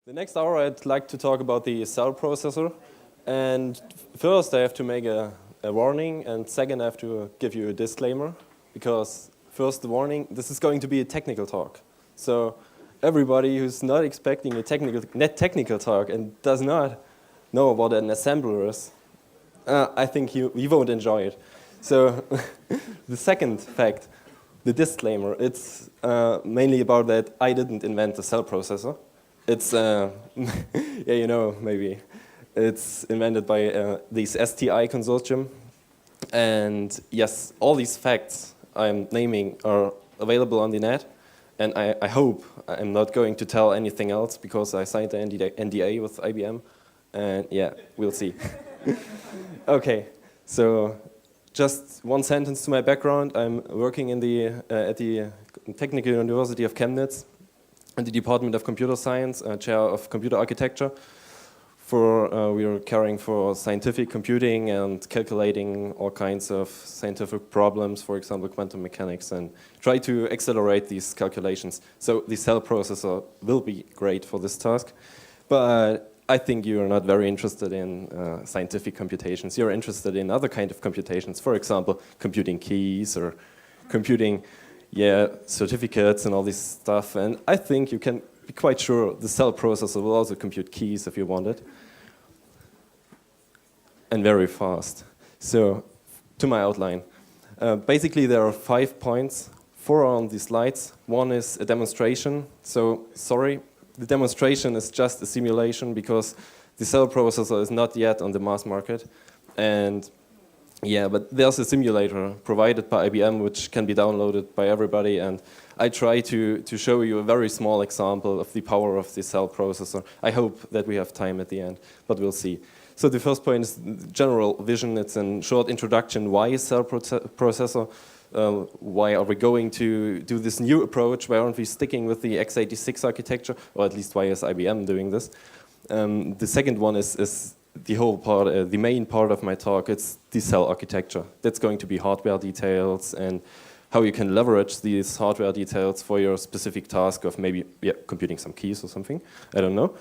The next hour I'd like to talk about the cell processor. And first I have to make a warning, and second I have to give you a disclaimer. Because first the warning, this is going to be a technical talk. So everybody who's not expecting a technical talk and does not know what an assembler is, I think you won't enjoy it. So the second fact, the disclaimer, it's mainly about that I didn't invent the cell processor. It's, yeah, you know, maybe. It's invented by this STI consortium. And yes, all these facts I'm naming are available on the net. And I hope I'm not going to tell anything else because I signed the NDA with IBM. And yeah, we'll see. Okay, so just one sentence to my background. I'm working in at the Technical University of Chemnitz in the Department of Computer Science, Chair of Computer Architecture. We are caring for scientific computing and calculating all kinds of scientific problems, for example, quantum mechanics, and try to accelerate these calculations. So the cell processor will be great for this task. But I think you are not very interested in scientific computations. You're interested in other kind of computations, for example, computing keys or computing certificates and all this stuff. And I think you can be quite sure the cell processor will also compute keys if you want it. And very fast. So, to my outline. Basically, there are 5 points, 4 on the slides. One is a demonstration. So, sorry, the demonstration is just a simulation because the cell processor is not yet on the mass market. And yeah, but there's a simulator provided by IBM which can be downloaded by everybody, and I try to show you a very small example of the power of the cell processor. I hope that we have time at the end, but we'll see. So the first point is general vision. It's a short introduction. Why is cell processor? Why are we going to do this new approach? Why aren't we sticking with the x86 architecture? Or at least why is IBM doing this? The second one is the whole part, the main part of my talk. It's the cell architecture. That's going to be hardware details and how you can leverage these hardware details for your specific task of maybe computing some keys or something. I don't know.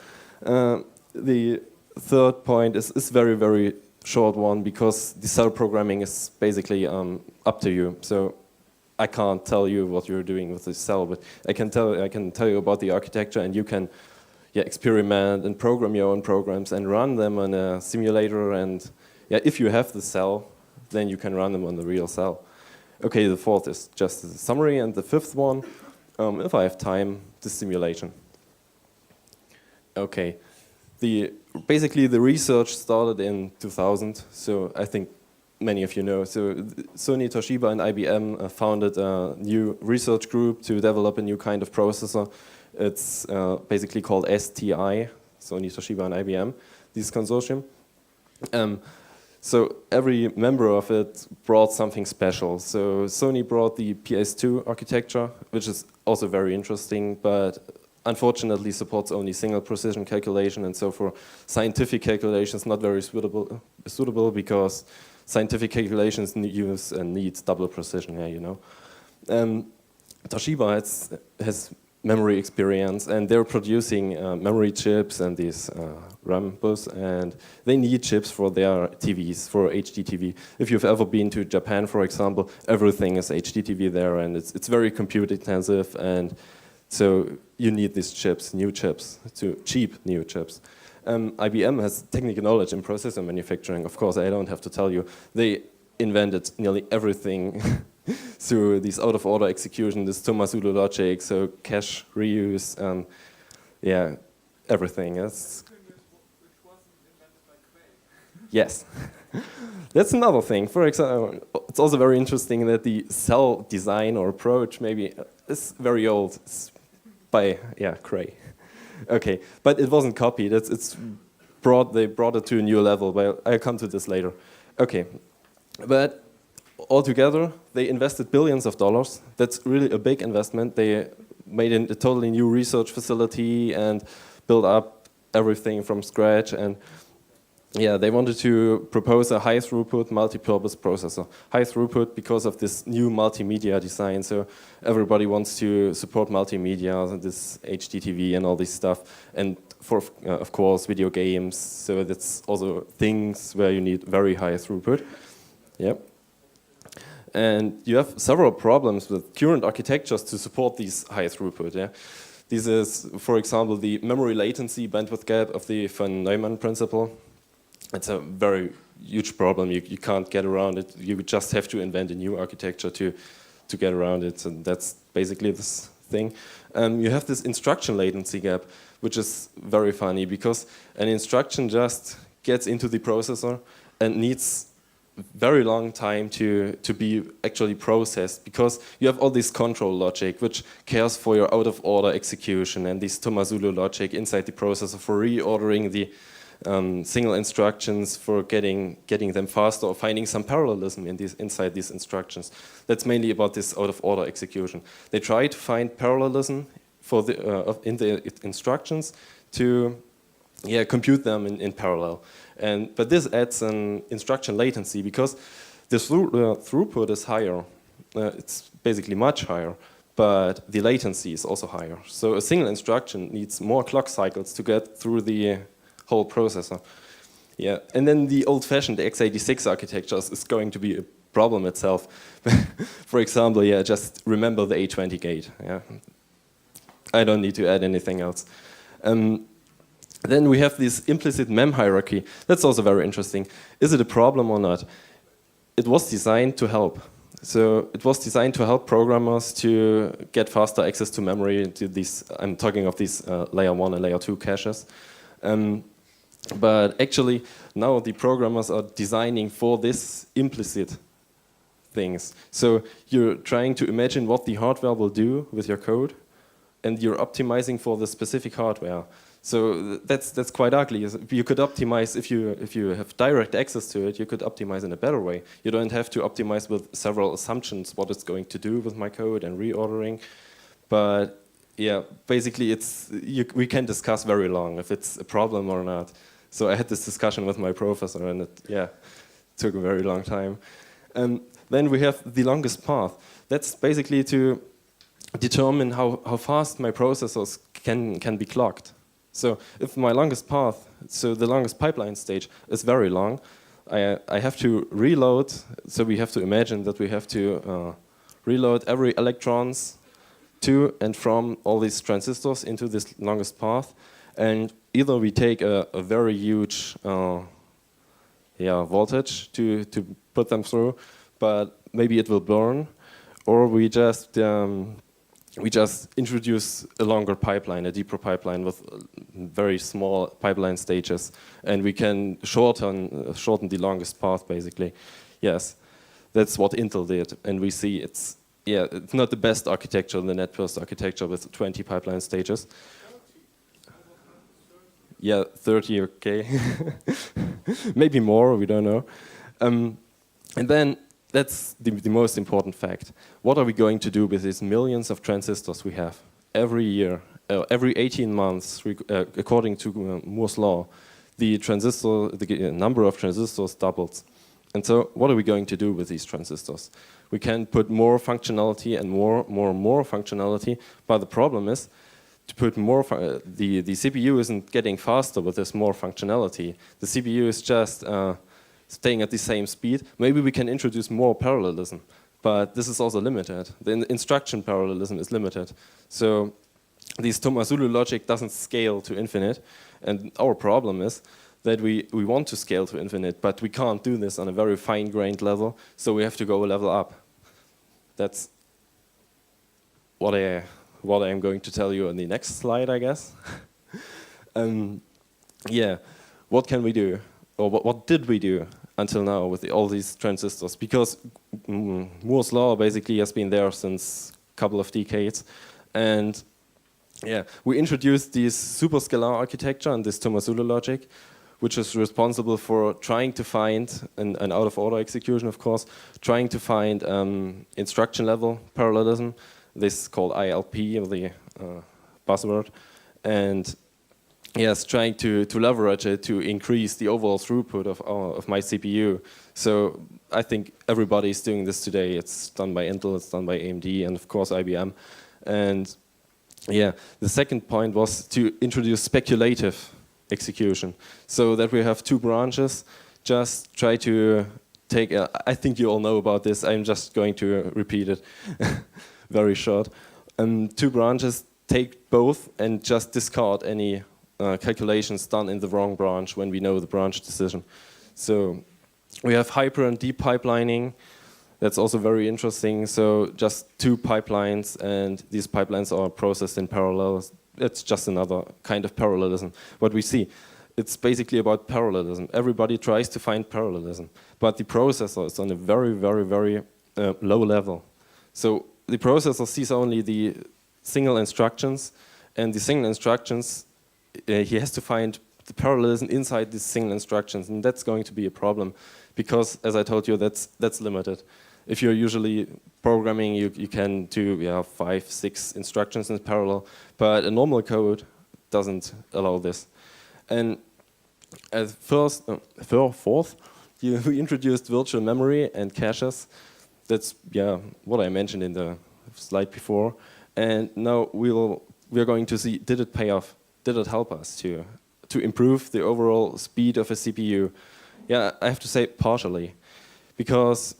The third point is very, very short one because the cell programming is basically up to you. So I can't tell you what you're doing with this cell, but I can tell you about the architecture, and you can experiment and program your own programs and run them on a simulator. And if you have the cell, then you can run them on the real cell. Okay, the fourth is just a summary, and the fifth one, if I have time, the simulation. Okay, basically the research started in 2000, so I think many of you know. So Sony, Toshiba, and IBM founded a new research group to develop a new kind of processor. It's basically called STI, Sony, Toshiba, and IBM, this consortium. So every member of it brought something special. So Sony brought the PS2 architecture, which is also very interesting, but unfortunately supports only single precision calculation, and so for scientific calculations not very suitable because scientific calculations need double precision, you know. Toshiba has memory experience, and they're producing memory chips and these RAM bus, and they need chips for their TVs, for HDTV. If you've ever been to Japan, for example, everything is HDTV there, and it's very compute intensive, and so you need these chips, cheap new chips. IBM has technical knowledge in processor manufacturing. Of course, I don't have to tell you. They invented nearly everything through these out-of-order execution, this Tomasudo logic, so cache reuse, everything. Yes. Which wasn't invented by Cray. Yes. That's another thing. For example, it's also very interesting that the cell design or approach maybe is very old. It's by Cray. Okay, but it wasn't copied. They brought it to a new level. But I'll come to this later. Okay, but altogether they invested billions of dollars. That's really a big investment. They made a totally new research facility and built up everything from scratch. And yeah, they wanted to propose a high throughput multi-purpose processor. High throughput because of this new multimedia design. So everybody wants to support multimedia, this HDTV and all this stuff. And for, of course, video games. So that's also things where you need very high throughput. Yep. And you have several problems with current architectures to support these high throughput. Yeah. This is, for example, the memory latency bandwidth gap of the von Neumann principle. It's a very huge problem. You can't get around it. You just have to invent a new architecture to get around it. And that's basically this thing. You have this instruction latency gap, which is very funny because an instruction just gets into the processor and needs very long time to be actually processed because you have all this control logic which cares for your out of order execution and this Tomasulo logic inside the processor for reordering the single instructions, for getting them faster or finding some parallelism in inside these instructions. That's mainly about this out of order execution. They try to find parallelism for in the instructions to compute them in parallel. But this adds an instruction latency because the throughput is higher. It's basically much higher, but the latency is also higher. So a single instruction needs more clock cycles to get through the whole processor. Yeah, and then the old-fashioned x86 architectures is going to be a problem itself. For example, just remember the A20 gate. Yeah, I don't need to add anything else. Then we have this implicit mem hierarchy. That's also very interesting. Is it a problem or not? It was designed to help. So it was designed to help programmers to get faster access to memory. To these, I'm talking of these layer 1 and layer 2 caches. But actually, now the programmers are designing for this implicit things. So you're trying to imagine what the hardware will do with your code, and you're optimizing for the specific hardware. So that's quite ugly. You could optimize if you have direct access to it. You could optimize in a better way. You don't have to optimize with several assumptions what it's going to do with my code and reordering. But yeah, basically we can discuss very long if it's a problem or not. So I had this discussion with my professor, and it took a very long time. Then we have the longest path. That's basically to determine how fast my processors can be clocked. So if my longest path, so the longest pipeline stage is very long, I have to reload. So we have to imagine that we have to reload every electrons to and from all these transistors into this longest path. And either we take a very huge voltage to put them through, but maybe it will burn, or we just introduce a longer pipeline, a deeper pipeline with very small pipeline stages, and we can shorten the longest path, basically. Yes, that's what Intel did, and we see it's not the best architecture, the NetBurst architecture with 20 pipeline stages. 30, okay. Maybe more, we don't know. And then that's the most important fact. What are we going to do with these millions of transistors we have every year, every 18 months, according to Moore's law, the number of transistors doubles. And so what are we going to do with these transistors? We can put more functionality and more functionality, but the problem is to put more, the CPU isn't getting faster with this more functionality. The CPU is just staying at the same speed. Maybe we can introduce more parallelism, but this is also limited. The instruction parallelism is limited. So this Tomasulo logic doesn't scale to infinite, and our problem is that we want to scale to infinite, but we can't do this on a very fine-grained level, so we have to go a level up. That's what I am going to tell you on the next slide, I guess. What can we do? Or what did we do until now with all these transistors? Because Moore's law basically has been there since a couple of decades. And we introduced this superscalar architecture and this Tomasulo logic, which is responsible for trying to find, an out-of-order execution, of course, trying to find instruction-level parallelism. This is called ILP, or the buzzword. And yes, trying to leverage it to increase the overall throughput of my CPU. So I think everybody's doing this today. It's done by Intel, it's done by AMD, and of course IBM. And yeah, the second point was to introduce speculative execution, so that we have two branches. Just try to take. I think you all know about this. I'm just going to repeat it, very short. Two branches, take both and just discard any calculations done in the wrong branch when we know the branch decision. So we have hyper and deep pipelining. That's also very interesting. So just two pipelines, and these pipelines are processed in parallel. It's just another kind of parallelism. What we see, it's basically about parallelism. Everybody tries to find parallelism, but the processor is on a very, very, very low level. So the processor sees only the single instructions, and the single instructions, he has to find the parallelism inside these single instructions, and that's going to be a problem, because, as I told you, that's limited. If you're usually programming, you can do 5, 6 instructions in parallel, but a normal code doesn't allow this. And as fourth, we introduced virtual memory and caches. That's what I mentioned in the slide before. And now we're going to see, did it pay off? Did it help us to improve the overall speed of a CPU? Yeah, I have to say partially, because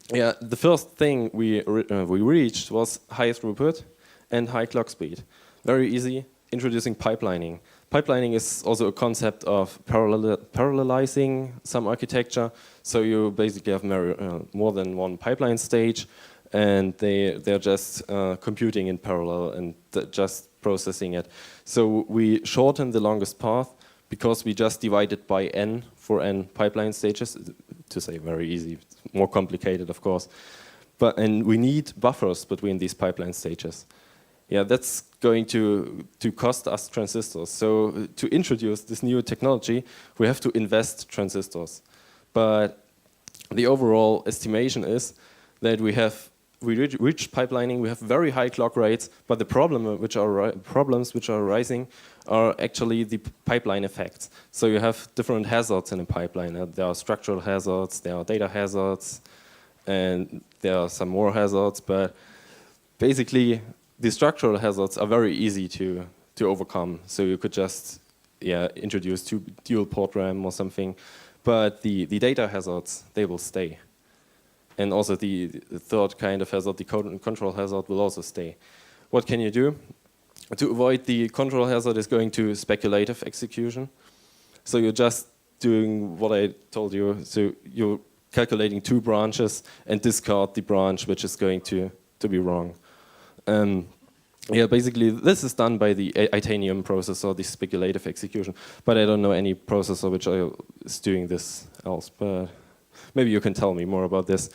the first thing we reached was high throughput and high clock speed. Very easy, introducing pipelining. Pipelining is also a concept of parallelizing some architecture. So you basically have more than one pipeline stage, and they're just computing in parallel and just processing it. So we shorten the longest path because we just divide it by n for n pipeline stages. To say very easy, it's more complicated, of course. And we need buffers between these pipeline stages. Yeah, that's going to cost us transistors. So to introduce this new technology, we have to invest transistors. But the overall estimation is that we reached pipelining, we have very high clock rates, but the problems which are arising are actually the pipeline effects. So you have different hazards in a pipeline. There are structural hazards, there are data hazards, and there are some more hazards, but basically the structural hazards are very easy to overcome. So you could just introduce dual port RAM or something, but the data hazards, they will stay. And also the third kind of hazard, the control hazard, will also stay. What can you do? To avoid the control hazard is going to speculative execution. So you're just doing what I told you. So you're calculating two branches and discard the branch which is going to be wrong. Basically this is done by the Itanium processor, the speculative execution. But I don't know any processor which is doing this else. But maybe you can tell me more about this.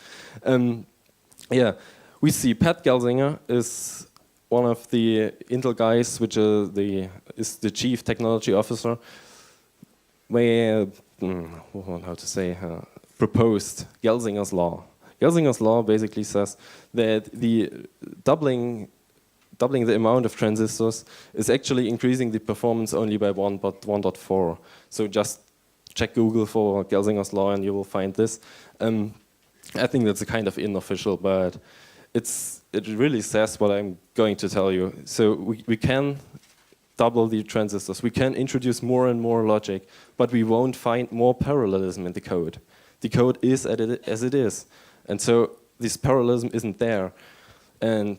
We see Pat Gelsinger is one of the Intel guys, which is the chief technology officer. Proposed Gelsinger's law. Gelsinger's law basically says that the doubling the amount of transistors is actually increasing the performance only by 1.4. So just check Google for Gelsinger's law and you will find this. I think that's a kind of unofficial, but it really says what I'm going to tell you. So we can double the transistors, we can introduce more and more logic, but we won't find more parallelism in the code. The code is as it is, and so this parallelism isn't there. And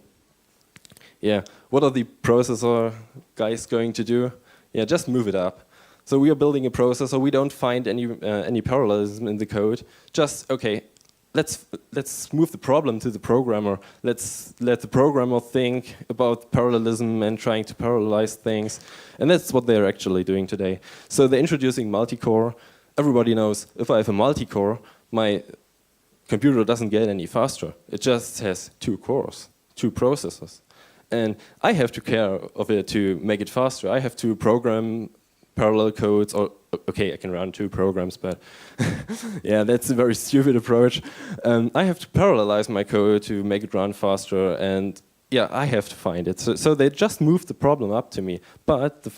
what are the processor guys going to do? Just move it up. So we are building a processor. We don't find any parallelism in the code. Just let's move the problem to the programmer. Let's let the programmer think about parallelism and trying to parallelize things. And that's what they're actually doing today. So they're introducing multi-core. Everybody knows if I have a multi-core, my computer doesn't get any faster. It just has 2 cores, 2 processors. And I have to care of it to make it faster. I have to program parallel codes, or okay, I can run 2 programs, but that's a very stupid approach. I have to parallelize my code to make it run faster, and I have to find it. So they just moved the problem up to me. But the